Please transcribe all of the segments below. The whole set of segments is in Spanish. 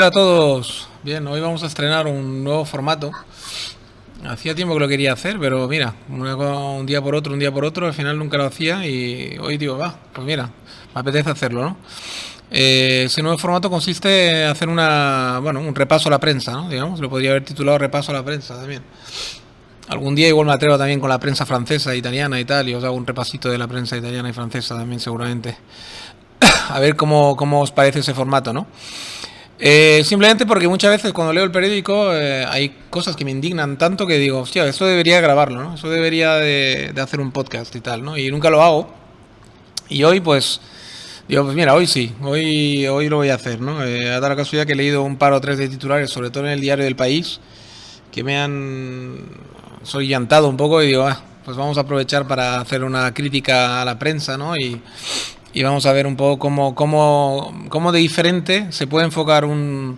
Hola a todos. Bien, hoy vamos a estrenar un nuevo formato. Hacía tiempo que lo quería hacer, pero mira, un día por otro, al final nunca lo hacía y hoy digo, va, pues mira, me apetece hacerlo, ¿no? Ese nuevo formato consiste en hacer un repaso a la prensa, ¿no? Digamos, lo podría haber titulado Repaso a la prensa también. Algún día igual me atrevo también con la prensa francesa, italiana y tal, y os hago un repasito de la prensa italiana y francesa también seguramente. A ver cómo os parece ese formato, ¿no? Simplemente porque muchas veces cuando leo el periódico hay cosas que me indignan tanto que digo, hostia, eso debería grabarlo, ¿no? Eso debería de hacer un podcast y tal, ¿no? Y nunca lo hago. Y hoy pues, digo, pues mira, hoy sí, hoy lo voy a hacer, ¿no? Ha dado la casualidad que he leído un par o tres de titulares, sobre todo en el diario del País, que me han solillantado un poco y digo, pues vamos a aprovechar para hacer una crítica a la prensa, ¿no? Y vamos a ver un poco cómo de diferente se puede enfocar una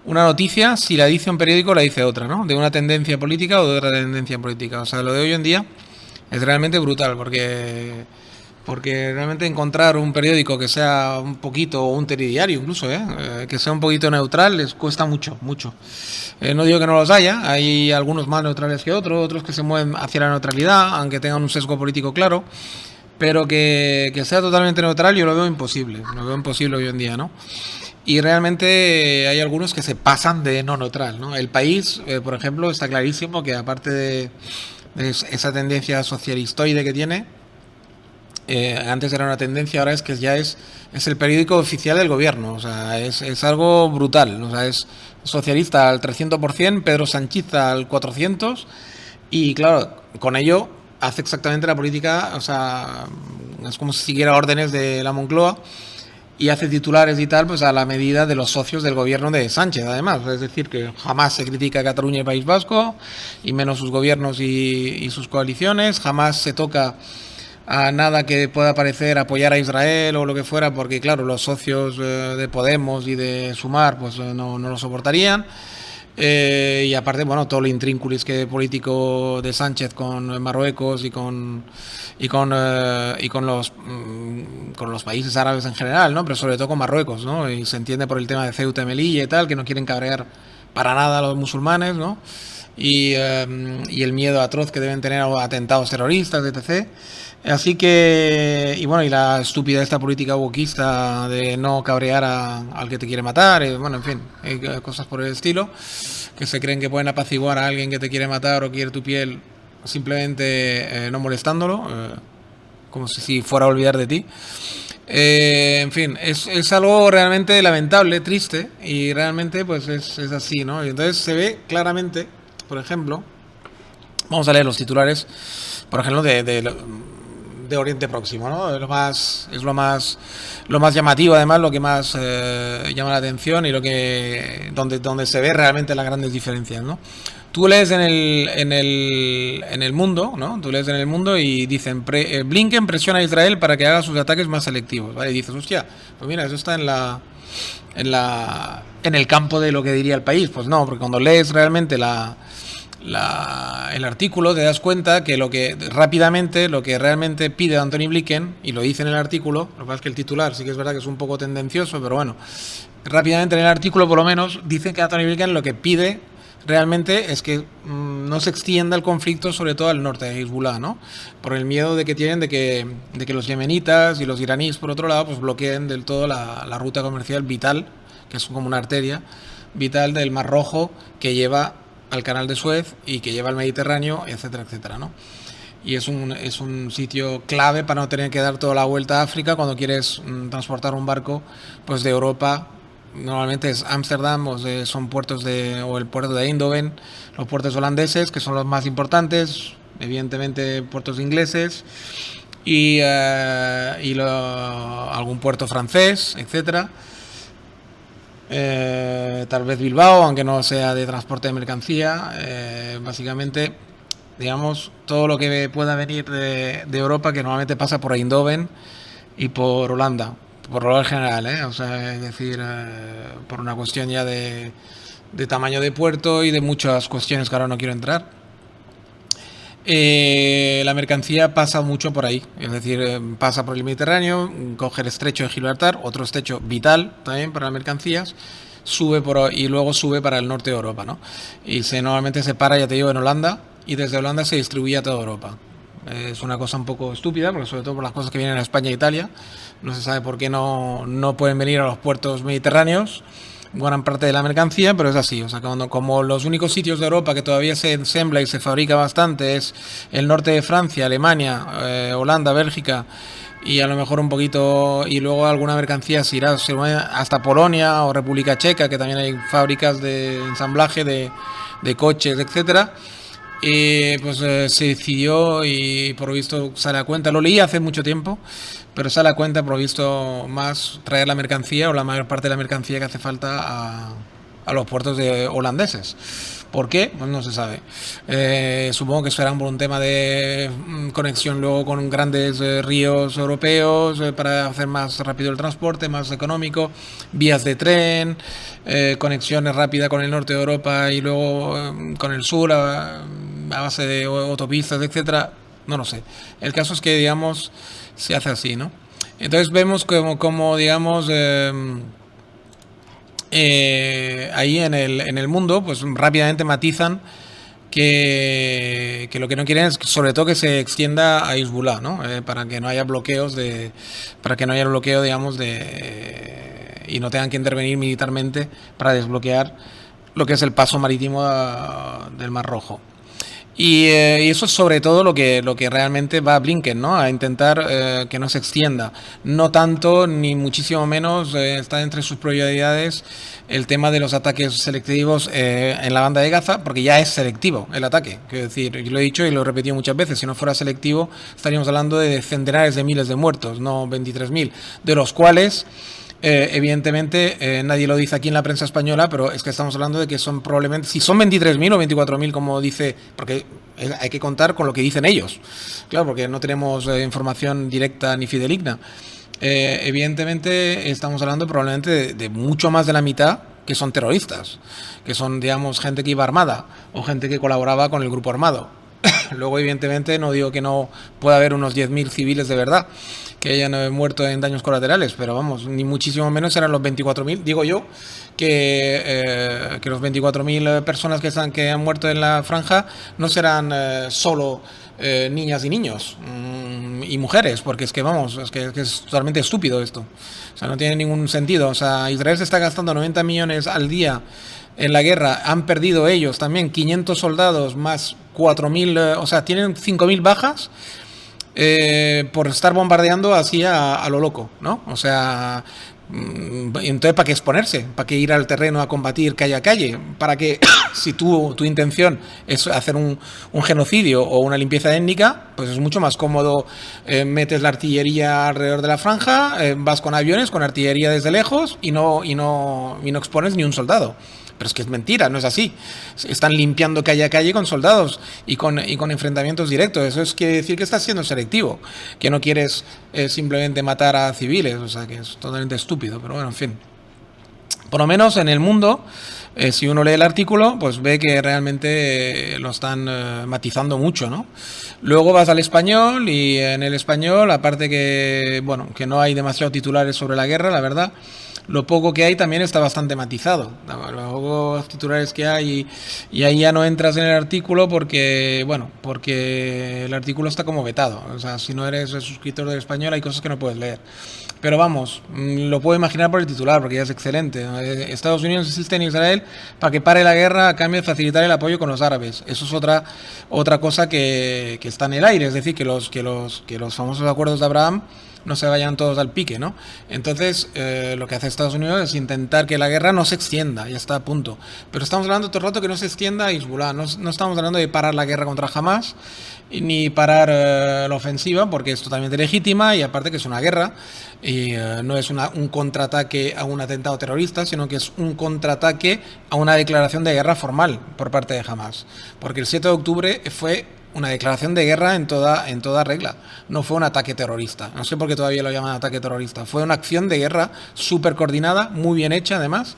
noticia si la dice un periódico o la dice otra, ¿no? De una tendencia política o de otra tendencia política. O sea, lo de hoy en día es realmente brutal porque realmente encontrar un periódico que sea un poquito, o un telediario incluso, que sea un poquito neutral, les cuesta mucho, mucho. No digo que no los haya, hay algunos más neutrales que otros que se mueven hacia la neutralidad, aunque tengan un sesgo político claro. Pero que sea totalmente neutral yo lo veo imposible hoy en día, ¿no? Y realmente hay algunos que se pasan de no neutral, ¿no? El País, por ejemplo, está clarísimo que aparte de esa tendencia socialistoide que tiene, antes era una tendencia, ahora es que es el periódico oficial del gobierno, o sea, es algo brutal, o sea, es socialista al 300%, Pedro Sanchista al 400%, y claro, con ello hace exactamente la política, o sea, es como si siguiera órdenes de la Moncloa y hace titulares y tal, pues a la medida de los socios del gobierno de Sánchez, además. Es decir, que jamás se critica a Cataluña y País Vasco, y menos sus gobiernos y sus coaliciones, jamás se toca a nada que pueda parecer apoyar a Israel o lo que fuera, porque claro, los socios de Podemos y de Sumar pues no lo soportarían. Y aparte, bueno, todo el intrínculis que político de Sánchez con Marruecos y con los países árabes en general, ¿no? Pero sobre todo con Marruecos, ¿no? Y se entiende por el tema de Ceuta y Melilla y tal, que no quieren cabrear para nada a los musulmanes, ¿no? Y el miedo atroz que deben tener a atentados terroristas, etc. Así que, y bueno, y la estúpida esta política wokista de no cabrear al que te quiere matar, bueno, en fin, cosas por el estilo, que se creen que pueden apaciguar a alguien que te quiere matar o quiere tu piel simplemente no molestándolo, como si fuera a olvidar de ti. En fin, es algo realmente lamentable, triste, y realmente pues es así, ¿no? Y entonces se ve claramente, por ejemplo, vamos a leer los titulares, por ejemplo, de Oriente Próximo, ¿no? Es lo más llamativo, además, lo que más llama la atención y donde se ve realmente las grandes diferencias, ¿no? Tú lees en el Mundo, ¿no? Tú lees en el Mundo y dicen, Blinken presiona a Israel para que haga sus ataques más selectivos, ¿vale? Y dices, hostia, pues mira, eso está en el campo de lo que diría el País. Pues no, porque cuando lees realmente el artículo te das cuenta que lo que realmente pide Antony Blinken, y lo dice en el artículo, lo que pasa es que el titular sí que es verdad que es un poco tendencioso, pero bueno, rápidamente en el artículo por lo menos dicen que Antony Blinken lo que pide realmente es que no se extienda el conflicto sobre todo al norte de Hezbollah, ¿no? Por el miedo de que tienen de que los yemenitas y los iraníes por otro lado pues bloqueen del todo la ruta comercial vital, que es como una arteria vital del Mar Rojo que lleva al Canal de Suez y que lleva al Mediterráneo, etcétera, etcétera, ¿no? Y es un sitio clave para no tener que dar toda la vuelta a África cuando quieres transportar un barco pues de Europa. Normalmente es Ámsterdam son puertos o el puerto de Eindhoven, los puertos holandeses, que son los más importantes, evidentemente puertos ingleses y algún puerto francés, etcétera. Tal vez Bilbao, aunque no sea de transporte de mercancía. Básicamente, digamos, todo lo que pueda venir de Europa, que normalmente pasa por Eindhoven y por Holanda, por lo general, o sea, es decir, por una cuestión ya de tamaño de puerto y de muchas cuestiones que ahora no quiero entrar. La mercancía pasa mucho por ahí, es decir, pasa por el Mediterráneo, coge el estrecho de Gibraltar, otro estrecho vital también para las mercancías, y luego sube para el norte de Europa, ¿no? Y normalmente se para, ya te digo, en Holanda, y desde Holanda se distribuye a toda Europa. Es una cosa un poco estúpida, porque sobre todo por las cosas que vienen a España e Italia, no se sabe por qué no pueden venir a los puertos mediterráneos gran parte de la mercancía, pero es así. O sea, como los únicos sitios de Europa que todavía se ensambla y se fabrica bastante es el norte de Francia, Alemania, Holanda, Bélgica, y a lo mejor un poquito, y luego alguna mercancía se irá hasta Polonia o República Checa, que también hay fábricas de ensamblaje de coches, etcétera. Y pues se decidió, y por lo visto sale a cuenta, lo leí hace mucho tiempo, pero sale a cuenta por lo visto más traer la mercancía o la mayor parte de la mercancía que hace falta a los puertos holandeses. ¿Por qué? Pues no se sabe. Supongo que será por un tema de conexión luego con grandes ríos europeos, para hacer más rápido el transporte, más económico, vías de tren, conexiones rápidas con el norte de Europa y luego con el sur a base de autopistas, etcétera. No lo sé. El caso es que, digamos, se hace así, ¿no? Entonces vemos como digamos, ahí en el mundo, pues rápidamente matizan que lo que no quieren es, sobre todo, que se extienda a Hezbollah, ¿no? Para que no haya bloqueos para que no haya el bloqueo, digamos, y no tengan que intervenir militarmente para desbloquear lo que es el paso marítimo del Mar Rojo. Y eso es sobre todo lo que realmente va a Blinken, ¿no? A intentar que no se extienda. No tanto, ni muchísimo menos, está entre sus prioridades el tema de los ataques selectivos en la banda de Gaza, porque ya es selectivo el ataque. Quiero decir, yo lo he dicho y lo he repetido muchas veces, si no fuera selectivo estaríamos hablando de centenares de miles de muertos, no 23.000, de los cuales... evidentemente nadie lo dice aquí en la prensa española, pero es que estamos hablando de que son probablemente, si son 23.000 o 24.000 como dice, porque hay que contar con lo que dicen ellos, claro, porque no tenemos información directa ni fidedigna. Evidentemente estamos hablando probablemente de mucho más de la mitad que son terroristas, que son, digamos, gente que iba armada o gente que colaboraba con el grupo armado. Luego, evidentemente, no digo que no pueda haber unos 10.000 civiles de verdad que hayan muerto en daños colaterales, pero vamos, ni muchísimo menos serán los 24.000. Digo yo que los 24.000 personas que han muerto en la franja no serán solo niñas y niños y mujeres, porque es que vamos, es que es totalmente estúpido esto. O sea, no tiene ningún sentido. O sea, Israel se está gastando 90 millones al día en la guerra, han perdido ellos también 500 soldados más 4.000, o sea, tienen 5.000 bajas por estar bombardeando así a lo loco, ¿no? O sea, entonces, ¿para qué exponerse? ¿Para qué ir al terreno a combatir calle a calle? ¿Para qué, si tu intención es hacer un genocidio o una limpieza étnica, pues es mucho más cómodo, metes la artillería alrededor de la franja, vas con aviones, con artillería desde lejos y no expones ni un soldado? Pero es que es mentira, no es así. Están limpiando calle a calle con soldados y con enfrentamientos directos. Eso quiere decir que estás siendo selectivo, que no quieres simplemente matar a civiles. O sea, que es totalmente estúpido. Pero bueno, en fin. Por lo menos en el mundo, si uno lee el artículo, pues ve que realmente lo están matizando mucho, ¿no? Luego vas al español y en el español, aparte que no hay demasiados titulares sobre la guerra, la verdad. Lo poco que hay también está bastante matizado. Los pocos titulares que hay, y ahí ya no entras en el artículo porque el artículo está como vetado. O sea, si no eres suscriptor del español hay cosas que no puedes leer. Pero vamos, lo puedo imaginar por el titular, porque ya es excelente. Estados Unidos insiste en Israel para que pare la guerra a cambio de facilitar el apoyo con los árabes. Eso es otra cosa que está en el aire, es decir, que los famosos acuerdos de Abraham no se vayan todos al pique, ¿no? Entonces, lo que hace Estados Unidos es intentar que la guerra no se extienda, ya está a punto. Pero estamos hablando todo el rato que no se extienda a Hezbollah, no estamos hablando de parar la guerra contra Hamas, ni parar la ofensiva, porque es totalmente legítima, y aparte que es una guerra, y no es un contraataque a un atentado terrorista, sino que es un contraataque a una declaración de guerra formal por parte de Hamas. Porque el 7 de octubre fue una declaración de guerra en toda regla. No fue un ataque terrorista. No sé por qué todavía lo llaman ataque terrorista. Fue una acción de guerra súper coordinada, muy bien hecha además,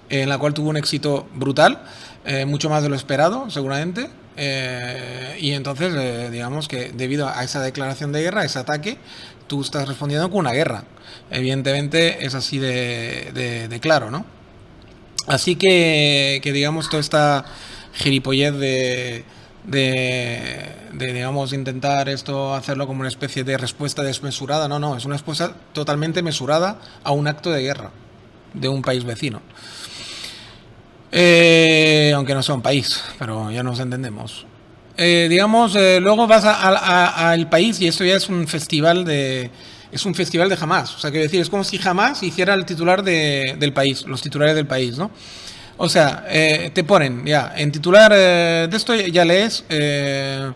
en la cual tuvo un éxito brutal, mucho más de lo esperado, seguramente. Y entonces, digamos que debido a esa declaración de guerra, ese ataque, tú estás respondiendo con una guerra. Evidentemente es así de claro, ¿no? Así que digamos, toda esta gilipollez digamos, intentar esto, hacerlo como una especie de respuesta desmesurada. No, no, es una respuesta totalmente mesurada a un acto de guerra de un país vecino. Aunque no sea un país, pero ya nos entendemos. Digamos, luego vas al país y esto ya es un festival de... Es un festival de Hamas. O sea, quiero decir, es como si Hamas hiciera el titular del país, los titulares del país, ¿no? O sea, te ponen ya, en titular de esto ya lees que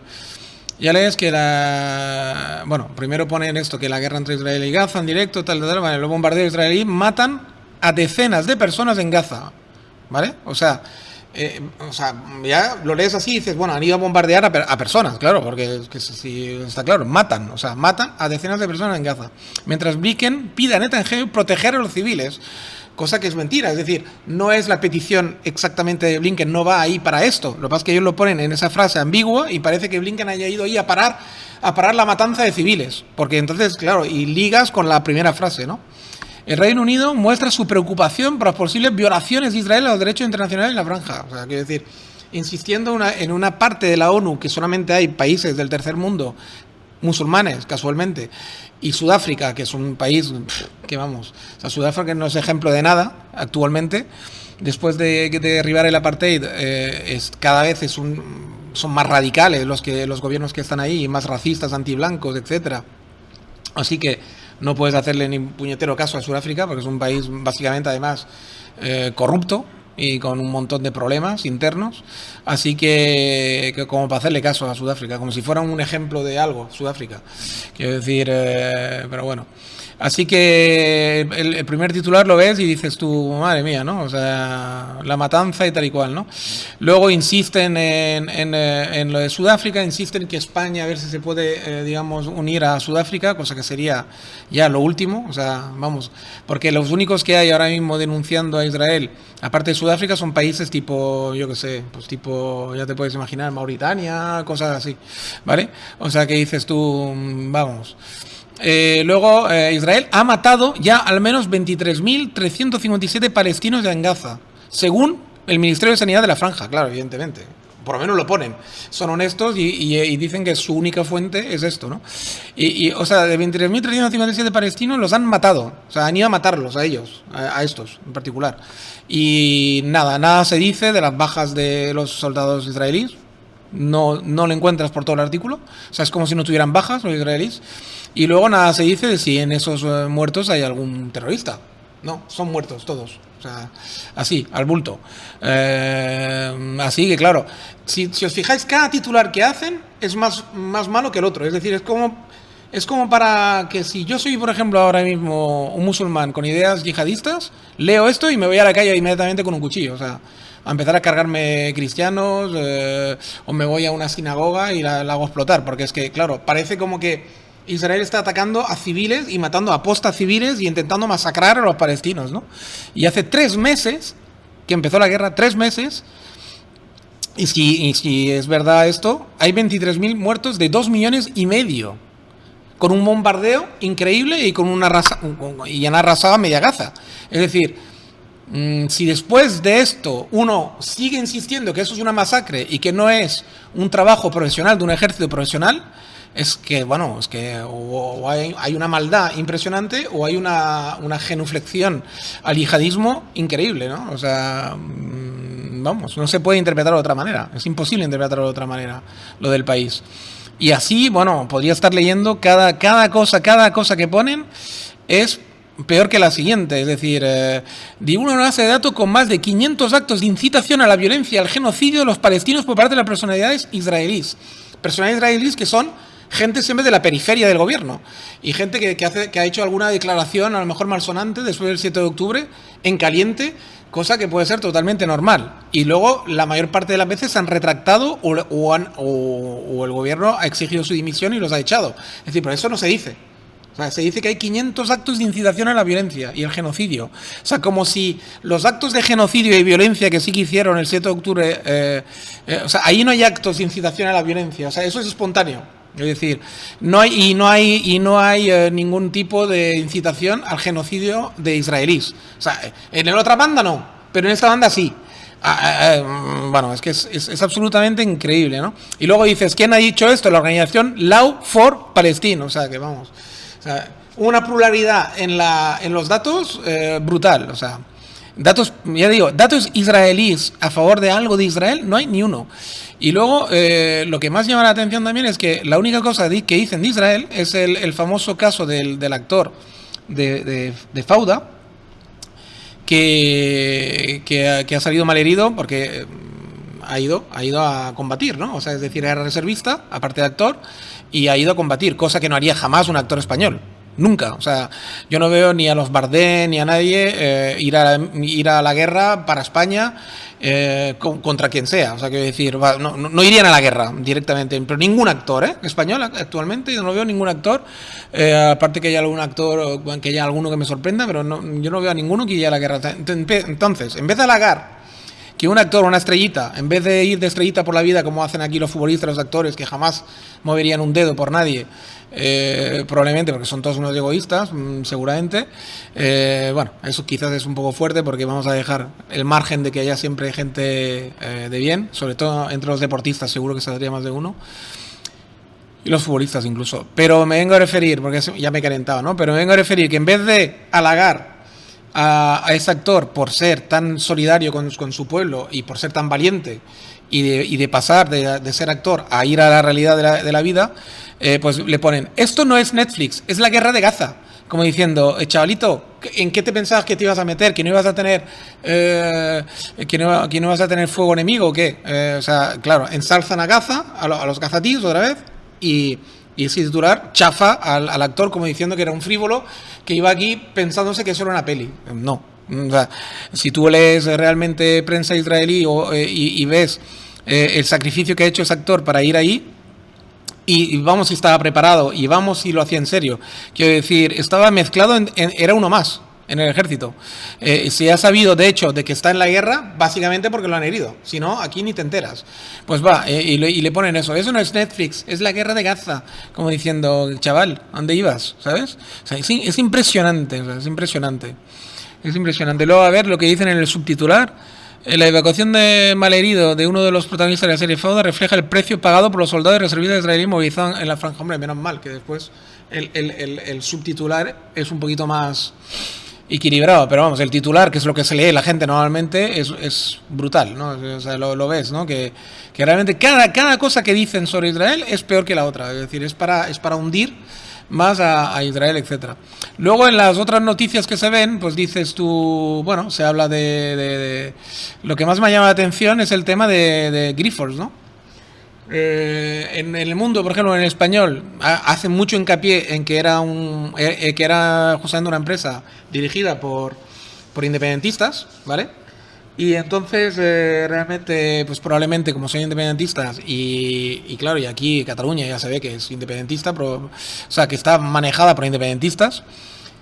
bueno, primero ponen esto, que la guerra entre Israel y Gaza en directo, tal, vale, los bombardeos israelíes matan a decenas de personas en Gaza, ¿vale? O sea, ya lo lees así y dices, bueno, han ido a bombardear a personas, claro, porque es que si está claro, matan a decenas de personas en Gaza. Mientras Blinken pide a Netanyahu proteger a los civiles, cosa que es mentira, es decir, no es la petición exactamente de Blinken, no va ahí para esto. Lo que pasa es que ellos lo ponen en esa frase ambigua y parece que Blinken haya ido ahí a parar la matanza de civiles, porque entonces, claro, y ligas con la primera frase, ¿no? El Reino Unido muestra su preocupación por las posibles violaciones de Israel a los derechos internacionales en la franja. O sea, quiero decir, insistiendo en una parte de la ONU que solamente hay países del tercer mundo, musulmanes, casualmente, y Sudáfrica, que es un país que vamos, o sea, Sudáfrica no es ejemplo de nada actualmente. Después de derribar el apartheid, cada vez son más radicales los gobiernos que están ahí, más racistas, antiblancos, etcétera. Así que no puedes hacerle ni puñetero caso a Sudáfrica porque es un país básicamente además corrupto y con un montón de problemas internos. Así que como para hacerle caso a Sudáfrica, como si fuera un ejemplo de algo, Sudáfrica. Quiero decir, pero bueno. Así que el primer titular lo ves y dices tú, madre mía, ¿no? O sea, la matanza y tal y cual, ¿no? Luego insisten en lo de Sudáfrica, insisten que España, a ver si se puede, digamos, unir a Sudáfrica, cosa que sería ya lo último, o sea, vamos, porque los únicos que hay ahora mismo denunciando a Israel, aparte de Sudáfrica, son países tipo, yo qué sé, pues tipo, ya te puedes imaginar, Mauritania, cosas así, ¿vale? O sea, que dices tú, vamos... luego, Israel ha matado ya al menos 23.357 palestinos en Gaza, según el Ministerio de Sanidad de la Franja, claro, evidentemente. Por lo menos lo ponen. Son honestos y dicen que su única fuente es esto, ¿no? O sea, de 23.357 palestinos los han matado. O sea, han ido a matarlos a ellos, a estos en particular. Y nada se dice de las bajas de los soldados israelíes. No lo encuentras por todo el artículo. O sea, es como si no tuvieran bajas los israelíes. Y luego nada se dice de si en esos muertos hay algún terrorista. No, son muertos todos. O sea, así, al bulto. Así que, claro, si os fijáis, cada titular que hacen es más malo que el otro. Es decir, es como para que si yo soy, por ejemplo, ahora mismo un musulmán con ideas yihadistas, leo esto y me voy a la calle inmediatamente con un cuchillo. O sea, a empezar a cargarme cristianos, o me voy a una sinagoga y la hago explotar. Porque es que, claro, parece como que Israel está atacando a civiles y matando a apostas civiles y intentando masacrar a los palestinos, ¿no? Y hace 3 meses que empezó la guerra, 3 meses, y si es verdad esto, hay 23.000 muertos de 2,5 millones, con un bombardeo increíble y han arrasado a media Gaza. Es decir, si después de esto uno sigue insistiendo que eso es una masacre y que no es un trabajo profesional de un ejército profesional, es que, bueno, es que o hay una maldad impresionante o hay una genuflexión al yihadismo increíble, ¿no? O sea, vamos, no se puede interpretar de otra manera, es imposible interpretarlo de otra manera lo del país. Y así, bueno, podría estar leyendo cada cosa que ponen es peor que la siguiente, es decir, divulga una base de datos con más de 500 actos de incitación a la violencia, al genocidio de los palestinos por parte de las personalidades israelíes. Personalidades israelíes que son gente siempre de la periferia del gobierno y gente que ha hecho alguna declaración a lo mejor malsonante después del 7 de octubre en caliente, cosa que puede ser totalmente normal. Y luego la mayor parte de las veces se han retractado o el gobierno ha exigido su dimisión y los ha echado. Es decir, por eso no se dice. O sea, se dice que hay 500 actos de incitación a la violencia y el genocidio. O sea, como si los actos de genocidio y violencia que sí que hicieron el 7 de octubre, o sea, ahí no hay actos de incitación a la violencia. O sea, eso es espontáneo. Es decir, no hay ningún tipo de incitación al genocidio de israelíes. O sea, en la otra banda no. pero en esta banda sí. Bueno, es que es absolutamente increíble, ¿no? Y luego dices, ¿quién ha dicho esto? La organización Law for Palestine, o sea, que vamos, o sea, una pluralidad en los datos brutal, o sea, datos, ya digo, datos israelíes a favor de algo de Israel, no hay ni uno. Y luego, lo que más llama la atención también es que la única cosa que dicen de Israel es el famoso caso del actor de Fauda, que ha salido malherido porque ha ido a combatir, ¿no? O sea, es decir, era reservista, aparte de actor, y ha ido a combatir, cosa que no haría jamás un actor español. Nunca. O sea, yo no veo ni a los Bardem ni a nadie ir a la guerra para España contra quien sea. O sea, quiero decir, no irían a la guerra directamente. Pero ningún actor español actualmente, yo no veo ningún actor. Aparte que haya algún actor, que haya alguno que me sorprenda, pero yo no veo a ninguno que iría a la guerra. Entonces, en vez de halagar que un actor, una estrellita, en vez de ir de estrellita por la vida como hacen aquí los futbolistas, los actores, que jamás moverían un dedo por nadie, probablemente porque son todos unos egoístas, seguramente, bueno, eso quizás es un poco fuerte porque vamos a dejar el margen de que haya siempre gente de bien, sobre todo entre los deportistas, seguro que saldría más de uno, y los futbolistas incluso. Pero me vengo a referir, porque ya me he calentado, ¿no? Pero me vengo a referir que en vez de halagar a ese actor por ser tan solidario con su pueblo y por ser tan valiente y de pasar de ser actor a ir a la realidad de la vida, pues le ponen, esto no es Netflix, es la guerra de Gaza. Como diciendo, chavalito, ¿en qué te pensabas que te ibas a meter? ¿Que no ibas a tener que no vas a tener fuego enemigo o qué? O sea, claro, ensalzan a Gaza, a los gazatíes otra vez, y ese titular chafa al actor como diciendo que era un frívolo que iba aquí pensándose que eso era una peli. No. O sea, si tú lees realmente prensa israelí y ves el sacrificio que ha hecho ese actor para ir ahí, y vamos si estaba preparado, y vamos si lo hacía en serio. Quiero decir, estaba mezclado, era uno más en el ejército. Se ha sabido, de hecho, de que está en la guerra, básicamente porque lo han herido. Si no, aquí ni te enteras. Pues va, y le ponen eso. Eso no es Netflix, es la guerra de Gaza. Como diciendo, chaval, ¿a dónde ibas? ¿Sabes? O sea, es impresionante, o sea, es impresionante. Es impresionante. Luego, a ver lo que dicen en el subtitular. La evacuación de malherido de uno de los protagonistas de la serie Fauda refleja el precio pagado por los soldados y reservistas israelíes movilizados en la franja. Hombre, menos mal que después el subtitular es un poquito más equilibrado, pero vamos, el titular, que es lo que se lee la gente normalmente, es brutal, ¿no? O sea, lo ves, ¿no? Que realmente cada cosa que dicen sobre Israel es peor que la otra, es decir, es para hundir más a Israel, etcétera. Luego en las otras noticias que se ven, pues dices tú, bueno, se habla de lo que más me llama la atención es el tema de Grifols, ¿no? En el mundo, por ejemplo, en el español, hace mucho hincapié en que era justamente una empresa dirigida por independentistas, ¿vale? Y entonces, realmente, pues probablemente, como son independentistas, y claro, y aquí Cataluña ya se ve que es independentista, o sea, que está manejada por independentistas,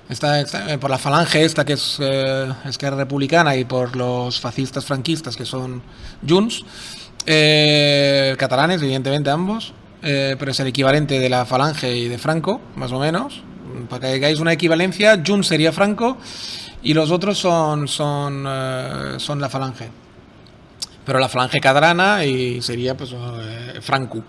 está por la falange esta que es Esquerra Republicana y por los fascistas franquistas que son Junts, catalanes, evidentemente ambos, pero es el equivalente de la falange y de Franco, más o menos. Para que hagáis una equivalencia, Junts sería Franco y los otros son la falange. Pero la falange catalana y sería pues Franco,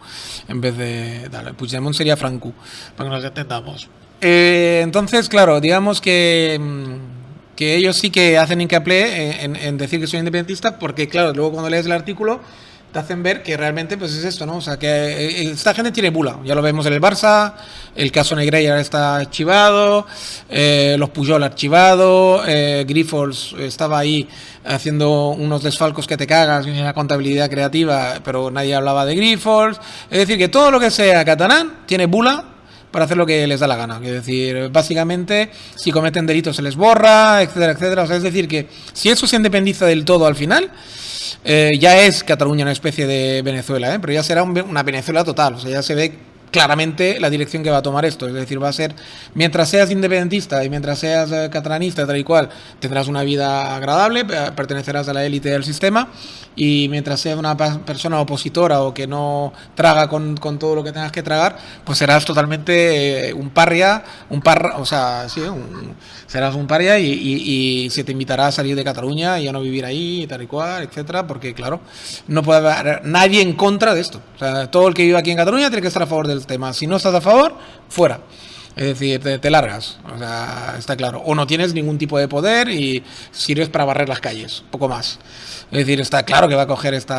en vez de Puigdemont sería Franco, para que nos entendamos. Entonces, claro, digamos que ellos sí que hacen hincapié en decir que son independentistas, porque claro, luego cuando lees el artículo te hacen ver que realmente pues es esto, ¿no? O sea, que esta gente tiene bula. Ya lo vemos en el Barça, el caso Negreira está archivado, los Pujol archivado, Grifols estaba ahí haciendo unos desfalcos que te cagas y una contabilidad creativa, pero nadie hablaba de Grifols. Es decir, que todo lo que sea catalán tiene bula para hacer lo que les da la gana. Es decir, básicamente, si cometen delitos se les borra, etcétera, etcétera. O sea, es decir, que si eso se independiza del todo al final, ya es Cataluña una especie de Venezuela, pero ya será una Venezuela total. O sea, ya se ve claramente la dirección que va a tomar esto. Es decir, va a ser, mientras seas independentista y mientras seas catalanista, tal y cual, tendrás una vida agradable, pertenecerás a la élite del sistema, y mientras seas una persona opositora o que no traga con todo lo que tengas que tragar, pues serás totalmente o sea, sí, serás un paria y se te invitará a salir de Cataluña y a no vivir ahí, tal y cual, etcétera, porque claro, no puede haber nadie en contra de esto. O sea, todo el que vive aquí en Cataluña tiene que estar a favor del tema. Si no estás a favor, fuera. Es decir, te largas, o sea, está claro. O no tienes ningún tipo de poder y sirves para barrer las calles, poco más. Es decir, está claro que va a coger este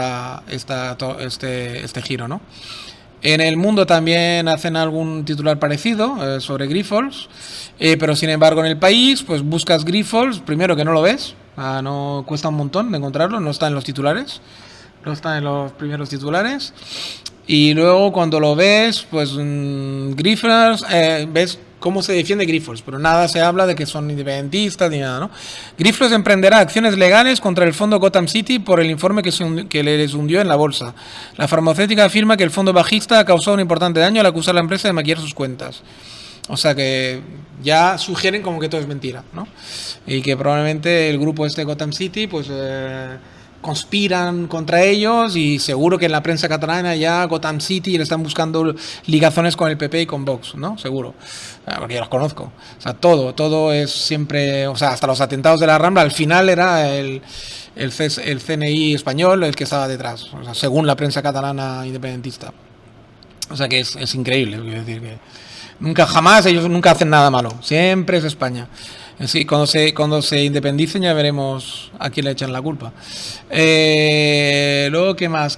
giro, ¿no? En el mundo también hacen algún titular parecido sobre Grifols, pero sin embargo en el país, pues buscas Grifols, primero que no lo ves, no cuesta un montón de encontrarlo, no está en los titulares, no está en los primeros titulares. Y luego cuando lo ves, pues Grifols, ves cómo se defiende Grifols, pero nada se habla de que son independentistas ni nada, ¿no? Grifols emprenderá acciones legales contra el fondo Gotham City por el informe que les hundió en la bolsa. La farmacéutica afirma que el fondo bajista ha causado un importante daño al acusar a la empresa de maquillar sus cuentas. O sea que ya sugieren como que todo es mentira, ¿no? Y que probablemente el grupo Gotham City, pues conspiran contra ellos, y seguro que en la prensa catalana ya Gotham City le están buscando ligazones con el PP y con Vox, ¿no? Seguro, porque yo los conozco. O sea, todo es siempre, o sea, hasta los atentados de la Rambla, al final era el CNI español el que estaba detrás, o sea, según la prensa catalana independentista. O sea que es increíble, quiero decir que ellos nunca hacen nada malo, siempre es España. Sí, cuando se independicen ya veremos a quién le echan la culpa. Luego, ¿qué más?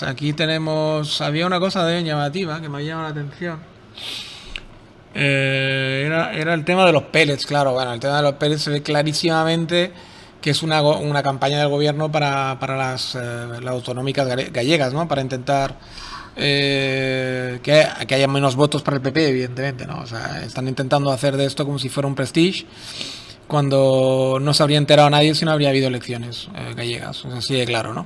Aquí había una cosa de llamativa que me ha llamado la atención. Era el tema de los pellets, claro. Bueno, el tema de los pellets se ve clarísimamente que es una campaña del gobierno para las autonómicas gallegas, ¿no? Para intentar que haya menos votos para el PP, evidentemente, ¿no? O sea, están intentando hacer de esto como si fuera un prestige, cuando no se habría enterado nadie si no habría habido elecciones gallegas, o sea, así de claro, ¿no?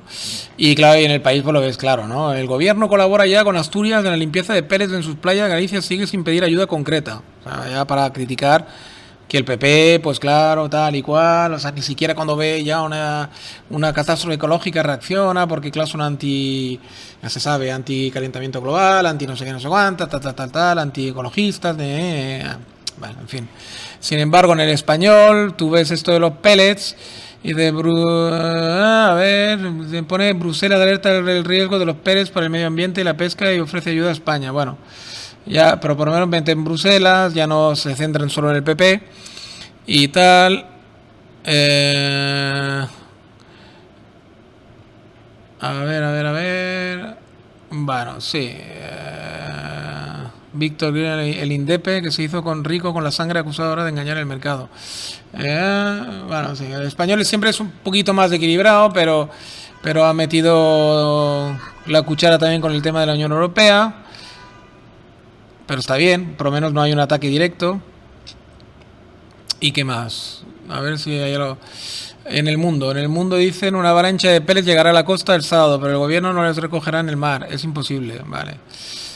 Y claro, y en el país pues lo ves claro, ¿no? El gobierno colabora ya con Asturias en la limpieza de pellets en sus playas. Galicia sigue sin pedir ayuda concreta, o sea, ya para criticar que el PP, pues claro, tal y cual, o sea, ni siquiera cuando ve ya una catástrofe ecológica reacciona, porque claro, son ya se sabe, anti calentamiento global, anti no sé qué, no sé cuánta, tal, anti ecologistas, bueno, en fin. Sin embargo, en el español, tú ves esto de los pellets y se pone Bruselas alerta del riesgo de los pellets para el medio ambiente y la pesca y ofrece ayuda a España. Bueno, ya, pero por lo menos vente en Bruselas, ya no se centran solo en el PP y tal. A ver. Bueno, sí. Víctor Grill, el Indepe, que se hizo rico con la sangre acusadora de engañar el mercado. Bueno, sí, el español siempre es un poquito más equilibrado, pero ha metido la cuchara también con el tema de la Unión Europea. Pero está bien, por lo menos no hay un ataque directo. ¿Y qué más? A ver si hay algo. En el mundo dicen una avalancha de pellets llegará a la costa el sábado, pero el gobierno no les recogerá en el mar. Es imposible, vale.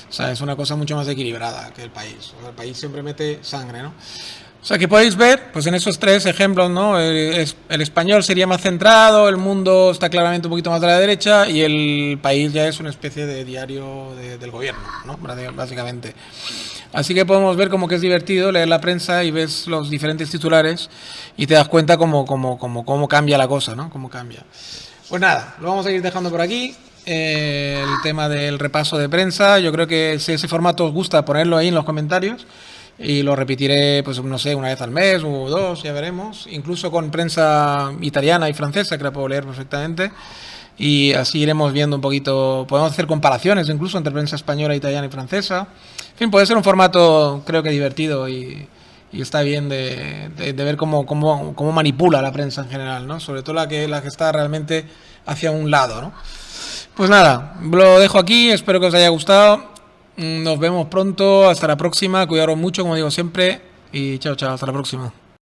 O sea, es una cosa mucho más equilibrada que el país. O sea, el país siempre mete sangre, ¿no? O sea, que podéis ver, pues en esos tres ejemplos, ¿no? El español sería más centrado, el mundo está claramente un poquito más a la derecha y el país ya es una especie de diario del gobierno, ¿no? Básicamente. Así que podemos ver como que es divertido leer la prensa y ves los diferentes titulares y te das cuenta cómo cambia la cosa, ¿no? Cómo cambia. Pues nada, lo vamos a ir dejando por aquí. El tema del repaso de prensa, yo creo que si ese formato os gusta, ponerlo ahí en los comentarios. Y lo repetiré, pues no sé, una vez al mes o dos, ya veremos. Incluso con prensa italiana y francesa, que la puedo leer perfectamente. Y así iremos viendo un poquito, podemos hacer comparaciones incluso entre prensa española, italiana y francesa. En fin, puede ser un formato, creo que divertido y está bien de ver cómo manipula la prensa en general, ¿no? Sobre todo la que está realmente hacia un lado, ¿no? Pues nada, lo dejo aquí, espero que os haya gustado. Nos vemos pronto, hasta la próxima, cuidaros mucho, como digo siempre, y chao, hasta la próxima.